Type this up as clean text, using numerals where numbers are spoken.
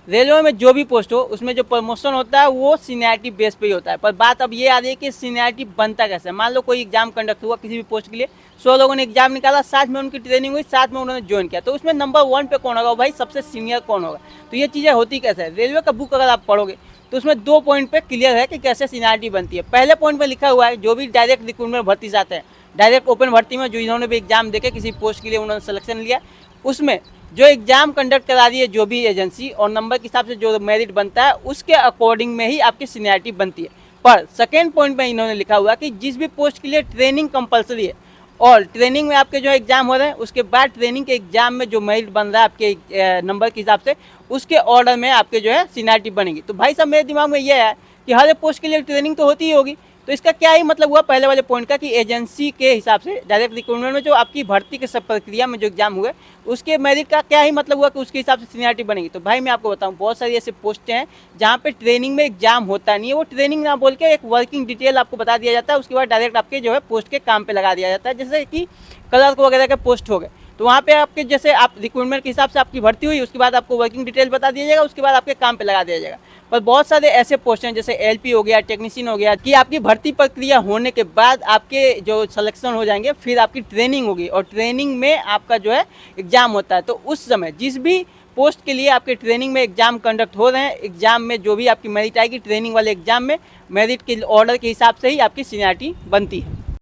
Railway में जो भी पोस्ट हो उसमें जो प्रमोशन होता है वो सीनियरिटी बेस पे ही होता है। पर बात अब ये आ रही है कि सीनियरिटी बनता कैसे है। मान लो कोई एग्जाम कंडक्ट हुआ किसी भी पोस्ट के लिए, 100 लोगों ने एग्जाम निकाला, साथ में उनकी ट्रेनिंग हुई, साथ में उन्होंने ज्वाइन किया, तो उसमें नंबर 1 पे कौन होगा भाई, सबसे सीनियर कौन होगा। तो ये चीज़ें होती कैसे है, रेलवे का बुक अगर आप पढ़ोगे तो उसमें 2 पॉइंट पे क्लियर है कि कैसे सीनियरिटी बनती है। पहले पॉइंट में लिखा हुआ है जो भी डायरेक्ट रिक्रूटमेंट भर्ती से आते हैं, डायरेक्ट ओपन भर्ती में जो इन्होंने भी एग्जाम देके किसी पोस्ट के लिए उन्होंने सिलेक्शन लिया, उसमें जो एग्जाम कंडक्ट करा रही है जो भी एजेंसी, और नंबर के हिसाब से जो मेरिट बनता है उसके अकॉर्डिंग में ही आपकी सीनियरिटी बनती है। पर सेकेंड पॉइंट में इन्होंने लिखा हुआ कि जिस भी पोस्ट के लिए ट्रेनिंग कंपलसरी है और ट्रेनिंग में आपके जो है एग्जाम हो रहे हैं, उसके बाद ट्रेनिंग के एग्जाम में जो मेरिट बन रहा है आपके नंबर के हिसाब से, उसके ऑर्डर में आपके जो है सीनियरिटी बनेगी। तो भाई साहब मेरे दिमाग में ये है कि हर एक पोस्ट के लिए ट्रेनिंग तो होती ही होगी, तो इसका क्या ही मतलब हुआ पहले वाले पॉइंट का कि एजेंसी के हिसाब से डायरेक्ट रिक्रूटमेंट में जो आपकी भर्ती के सब प्रक्रिया में जो एग्जाम हुए उसके मेरिट का क्या ही मतलब हुआ कि उसके हिसाब से सीनियरिटी बनेगी। तो भाई मैं आपको बताऊं बहुत सारी ऐसे पोस्ट हैं जहाँ पे ट्रेनिंग में एग्जाम होता नहीं है, वो ट्रेनिंग ना बोल के एक वर्किंग डिटेल आपको बता दिया जाता है, उसके बाद डायरेक्ट आपके जो है पोस्ट के काम पे लगा दिया जाता है। जैसे कि क्लर्क वगैरह के पोस्ट हो गए, तो वहाँ पे आपके जैसे आप रिक्रूटमेंट के हिसाब से आपकी भर्ती हुई, उसके बाद आपको वर्किंग डिटेल बता दिया जाएगा, उसके बाद आपके काम पे लगा दिया जाएगा। पर बहुत सारे ऐसे पोस्ट हैं जैसे एलपी हो गया, टेक्नीशियन हो गया, कि आपकी भर्ती प्रक्रिया होने के बाद आपके जो सिलेक्शन हो जाएंगे, फिर आपकी ट्रेनिंग होगी और ट्रेनिंग में आपका जो है एग्जाम होता है। तो उस समय जिस भी पोस्ट के लिए आपके ट्रेनिंग में एग्जाम कंडक्ट हो रहे हैं, एग्जाम में जो भी आपकी मेरिट आएगी ट्रेनिंग वाले एग्जाम में, मेरिट के ऑर्डर के हिसाब से ही आपकी सीनियरिटी बनती है।